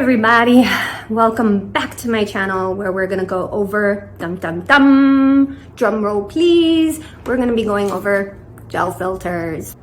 everybody, welcome back to my channel where we're gonna go over drum roll please, we're gonna be going over gel filters.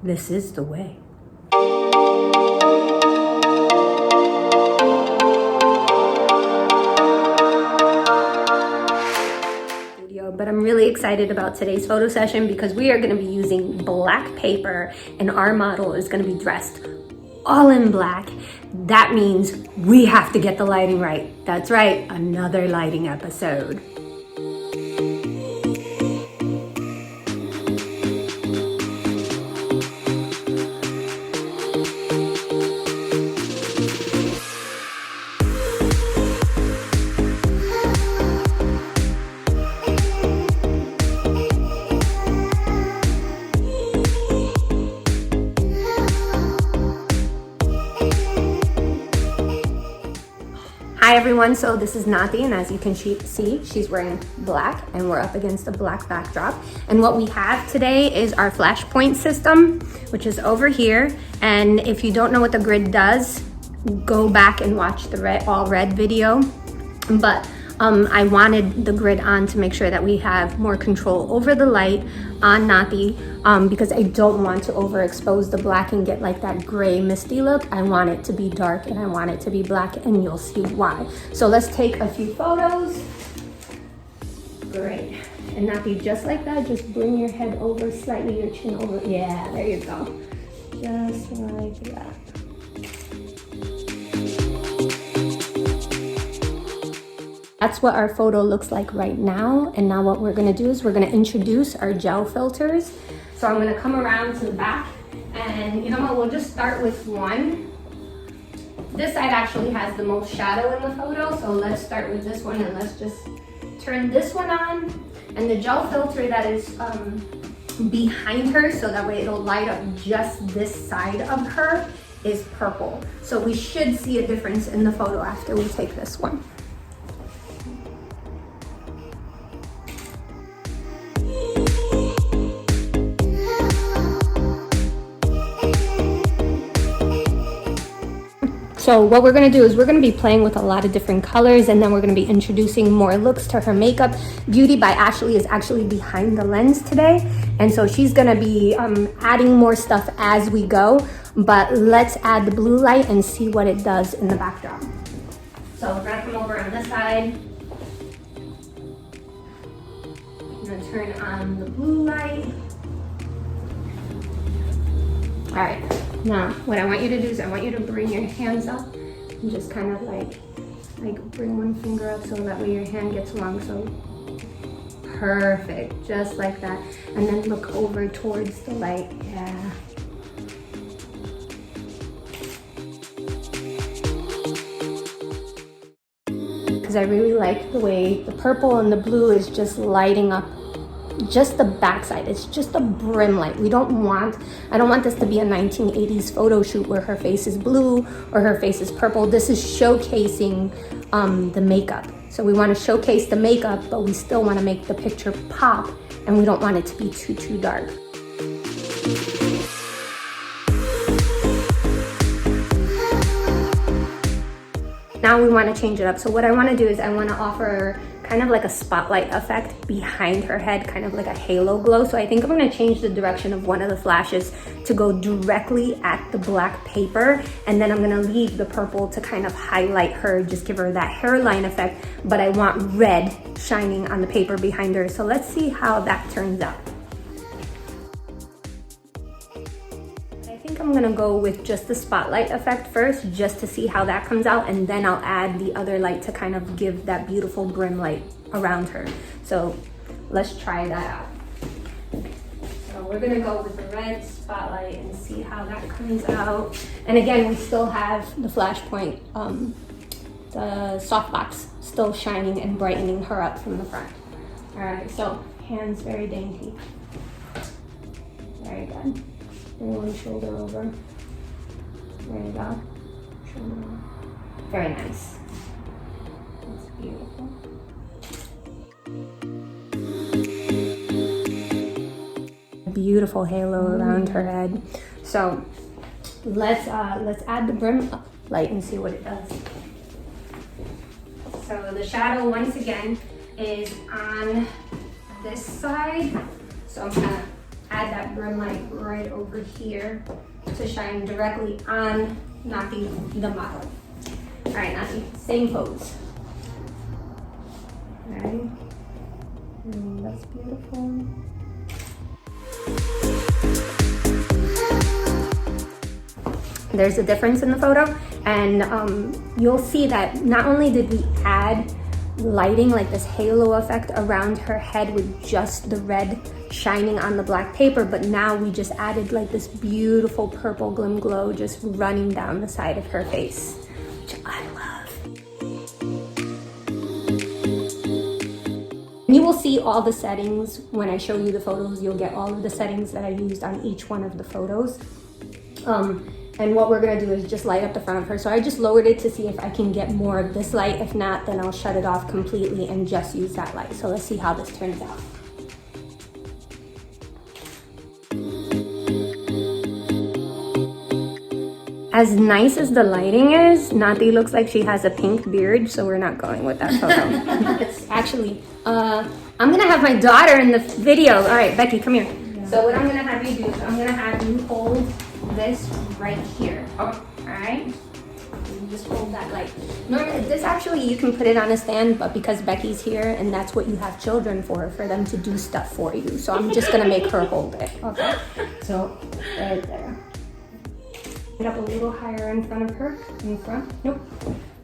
This is the way. But I'm really excited about today's photo session because we are going to be using black paper and our model is going to be dressed all in black. That means we have to get the lighting right. That's right, another lighting episode. Hi everyone, so this is Nati, and as you can see, she's wearing black and we're up against a black backdrop. And what we have today is our Flashpoint system, which is over here. And if you don't know what the grid does, go back and watch the all red video. But I wanted the grid on to make sure that we have more control over the light on Nati, because I don't want to overexpose the black and get like that gray misty look. I want it to be dark and I want it to be black, and you'll see why. So let's take a few photos. Great. And Nati, just like that, just bring your head over slightly, your chin over. Yeah, there you go. Just like that. That's what our photo looks like right now. And now what we're gonna do is we're gonna introduce our gel filters. So I'm gonna come around to the back, and you know what, we'll just start with one. This side actually has the most shadow in the photo, so let's start with this one and let's just turn this one on. And the gel filter that is behind her, so that way it'll light up just this side of her, is purple. So we should see a difference in the photo after we take this one. So what we're gonna do is we're gonna be playing with a lot of different colors, and then we're gonna be introducing more looks to her makeup. Beauty by Ashley is actually behind the lens today, and so she's gonna be adding more stuff as we go. But let's add the blue light and see what it does in the backdrop. So we're gonna come over on this side. I'm gonna turn on the blue light. All right. Now, what I want you to do is I want you to bring your hands up and just kind of like bring one finger up so that way your hand gets long. So perfect, just like that. And then look over towards the light. Yeah. Because I really like the way the purple and the blue is just lighting up just the backside. It's just a brim light. I don't want this to be a 1980s photo shoot where her face is blue or her face is purple. This is showcasing the makeup. So we want to showcase the makeup, but we still want to make the picture pop, and we don't want it to be too dark. Now we want to change it up. So what I want to do is I want to offer kind of like a spotlight effect behind her head, kind of like a halo glow. So I think I'm going to change the direction of one of the flashes to go directly at the black paper, and then I'm going to leave the purple to kind of highlight her, just give her that hairline effect, but I want red shining on the paper behind her. So let's see how that turns out. I'm gonna go with just the spotlight effect first, just to see how that comes out, and then I'll add the other light to kind of give that beautiful brim light around her. So let's try that out. So we're gonna go with the red spotlight and see how that comes out. And again, we still have the Flashpoint, the Softbox still shining and brightening her up from the front. All right, so hands very dainty. Very good. Bring one shoulder over. There you go. Shoulder over. Very nice. That's beautiful. Beautiful halo around her head. So let's add the brim light and see what it does. So the shadow once again is on this side. So I'm gonna add that brim light right over here to shine directly on Nati, the model. All right, Nati, same pose. All right, that's beautiful. There's a difference in the photo, and you'll see that not only did we add lighting, like this halo effect around her head with just the red shining on the black paper, but now we just added like this beautiful purple glim glow just running down the side of her face, which I love. You will see all the settings when I show you the photos. You'll get all of the settings that I used on each one of the photos. And what we're gonna do is just light up the front of her. So I just lowered it to see if I can get more of this light. If not, then I'll shut it off completely and just use that light. So let's see how this turns out. As nice as the lighting is, Nati looks like she has a pink beard, so we're not going with that photo. It's actually, I'm gonna have my daughter in the video. All right, Becky, come here. Yeah. So what I'm gonna have you do is I'm gonna have you hold this right here. Oh, all right? You just hold that light. Normally, this actually, you can put it on a stand, but because Becky's here and that's what you have children for them to do stuff for you. So I'm just gonna make her hold it, okay? So, right there. Get up a little higher in front of her, in front, nope.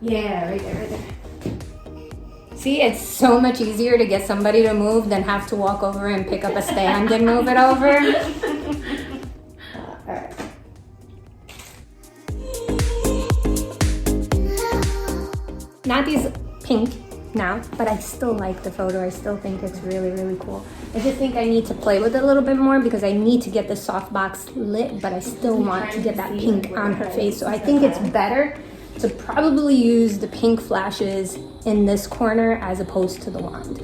Yeah, right there, right there. See, it's so much easier to get somebody to move than have to walk over and pick up a stand and move it over. All right. Nati's pink now, but I still like the photo. I still think it's really, really cool. I just think I need to play with it a little bit more because I need to get the softbox lit, but I still want to get that pink on her face. So I think it's better to probably use the pink flashes in this corner as opposed to the wand.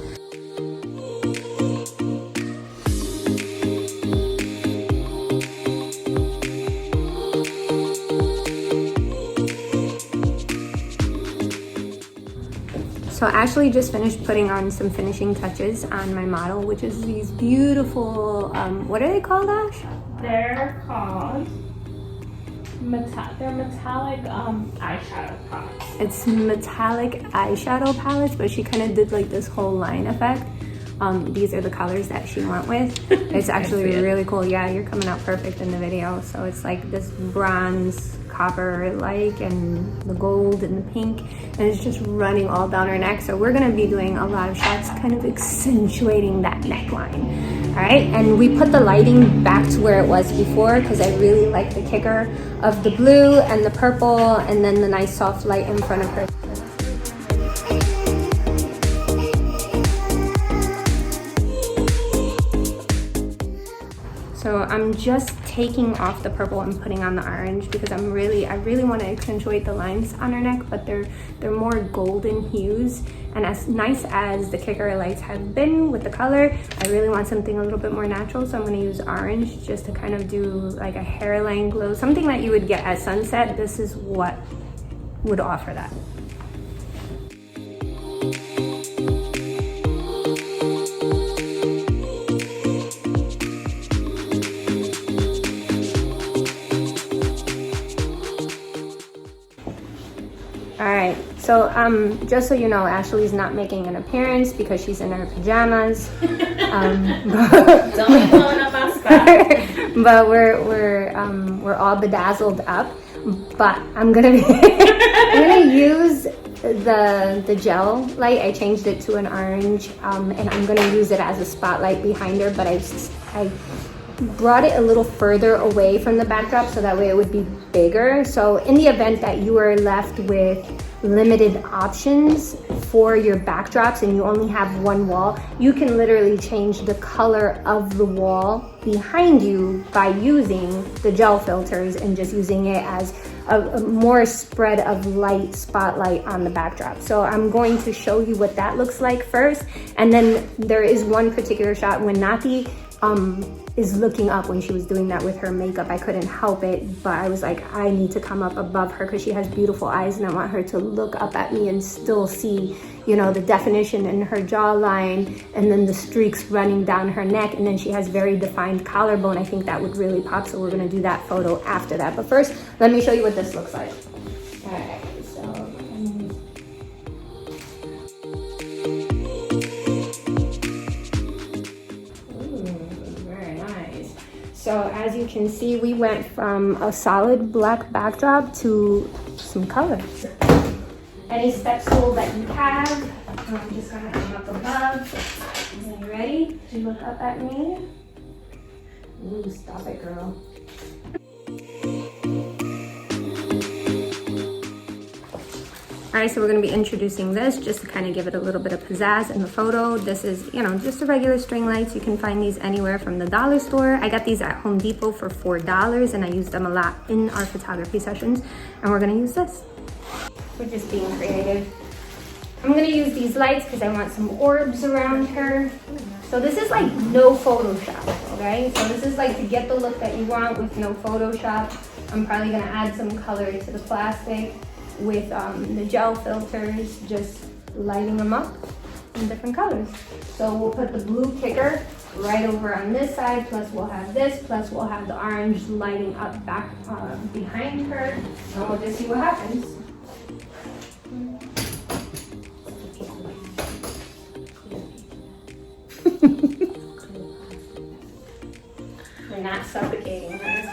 So Ashley just finished putting on some finishing touches on my model, which is these beautiful, what are they called, Ash? They're called metallic eyeshadow palettes. It's metallic eyeshadow palettes, but she kind of did like this whole line effect. These are the colors that she went with. It's actually really cool. Yeah, you're coming out perfect in the video. So it's like this bronze, copper like, and the gold and the pink, and it's just running all down her neck. So we're gonna be doing a lot of shots kind of accentuating that neckline. All right, and we put the lighting back to where it was before because I really like the kicker of the blue and the purple and then the nice soft light in front of her. So I'm just taking off the purple and putting on the orange because I really want to accentuate the lines on her neck, but they're more golden hues. And as nice as the kicker lights have been with the color, I really want something a little bit more natural. So I'm going to use orange just to kind of do like a hairline glow, something that you would get at sunset. This is what would offer that. All right, so just so you know, Ashley's not making an appearance because she's in her pajamas. Don't be blowing up our spot. But we're all bedazzled up. But I'm gonna use the gel light. I changed it to an orange, and I'm gonna use it as a spotlight behind her. But I brought it a little further away from the backdrop so that way it would be bigger. So in the event that you are left with limited options for your backdrops and you only have one wall, you can literally change the color of the wall behind you by using the gel filters and just using it as a more spread of light spotlight on the backdrop. So I'm going to show you what that looks like first, and then there is one particular shot when Nati is looking up when she was doing that with her makeup. I couldn't help it, but I was like, I need to come up above her because she has beautiful eyes and I want her to look up at me and still see, you know, the definition in her jawline and then the streaks running down her neck, and then she has very defined collarbone. I think that would really pop, so we're gonna do that photo after that. But first, let me show you what this looks like. All right, so. So as you can see, we went from a solid black backdrop to some color. Any step stool that you have, I'm just gonna come up above. Are you ready to look up at me? Ooh, stop it, girl. All right, so we're gonna be introducing this just to kind of give it a little bit of pizzazz in the photo. This is, you know, just a regular string lights. You can find these anywhere from the dollar store. I got these at Home Depot for $4 and I use them a lot in our photography sessions. And we're gonna use this. We're just being creative. I'm gonna use these lights because I want some orbs around her. So this is like no Photoshop, okay? So this is like to get the look that you want with no Photoshop. I'm probably gonna add some color to the plastic with the gel filters, just lighting them up in different colors. So we'll put the blue kicker right over on this side, plus we'll have this, plus we'll have the orange lighting up back behind her, and we'll just see what happens. We're not suffocating her.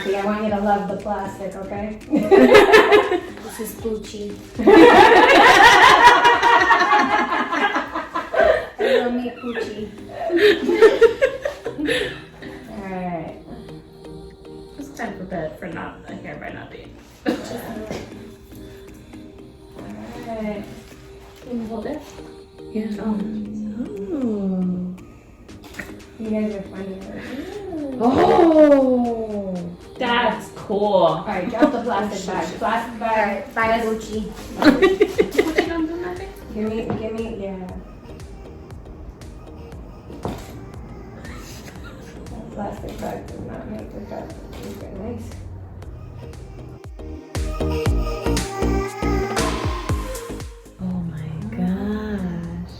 I want you to love the plastic, okay? This is Gucci. I love me Gucci. Alright. It's time for bed for not a hair by not being. Alright. Can you hold it? Yeah. Oh. You guys are funny. Oh! That's cool. Alright, drop the plastic bag. Plastic bag. Bye, Gucci. Give me, yeah. That plastic bag does not make the cut. Okay, nice. Oh my gosh.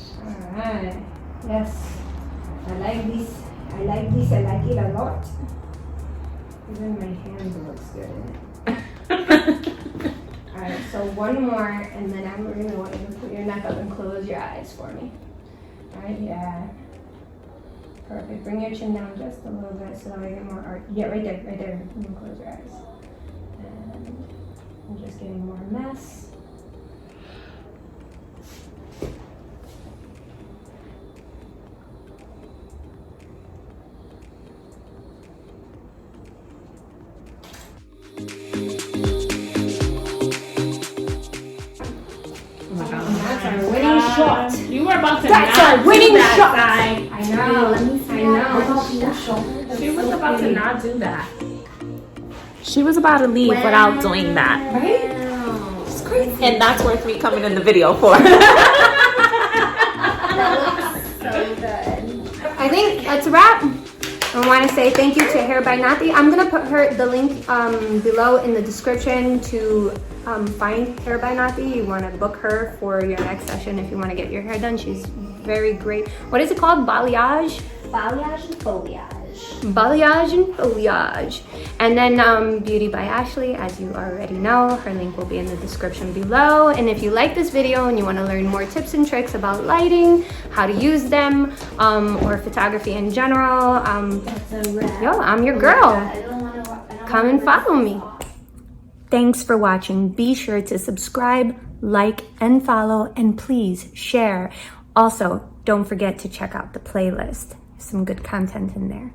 Alright. Yes. I like this. I like it a lot. Even my hand looks good. Alright, so one more, and then I'm going to want you to put your neck up and close your eyes for me. Alright, yeah. Perfect. Bring your chin down just a little bit so that I get more art. Yeah, right there, right there. You can close your eyes. And I'm just getting more mess. Shot. You were about to That's not our winning do that, shot. Zai. I know. She was about to not do that. She was about to leave without doing that. Right? It's crazy. And that's worth me coming in the video for. That looks so good. I think that's a wrap. I want to say thank you to Hair by Nati. I'm going to put the link below in the description to find Hair by Nati. You want to book her for your next session if you want to get your hair done. She's very great. What is it called? Balayage? Balayage and foliage. Balayage and foliage. And then Beauty by Ashley, as you already know, her link will be in the description below. And if you like this video and you want to learn more tips and tricks about lighting, how to use them, or photography in general, yo, I'm your girl. Come and follow me. Thanks for watching. Be sure to subscribe, like, and follow, and please share. Also, don't forget to check out the playlist. Some good content in there.